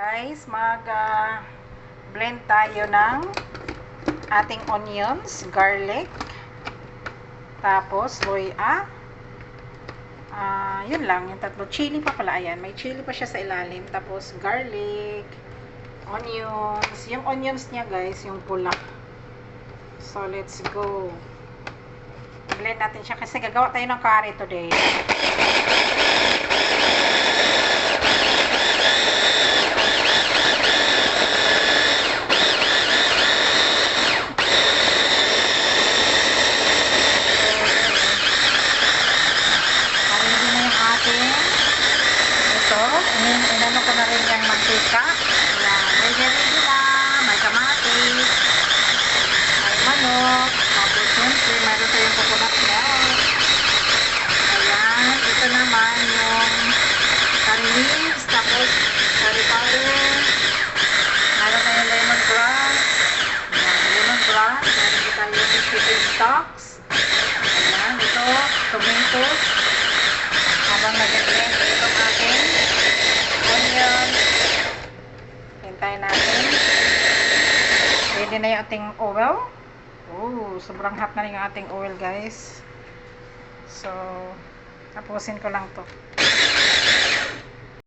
Guys, mag-blend tayo ng ating onions, garlic, tapos luya. Yun lang, yung tatlo. Chili pa pala, ayan. May chili pa siya sa ilalim. Tapos garlic, onions. Yung onions niya guys, yung pula. So, let's go. Blend natin siya kasi gagawa tayo ng curry today. Inano ko na rin yung mantika. Ayan, ready na. May kamatis, may manok, tapos siyempre mayroon tayong coconut milk. Ayan, ito naman yung curry leaves, tapos curry powder, mayroon tayong lemongrass. Ayan, lemongrass, mayroon tayong chicken stocks. Ayan, ito, tomatoes. Habang nag-blend itong ating onion. Hintayin natin. Ready na yung ating oil. Oh, sobrang hot na rin yung ating oil guys. So, tapusin ko lang to.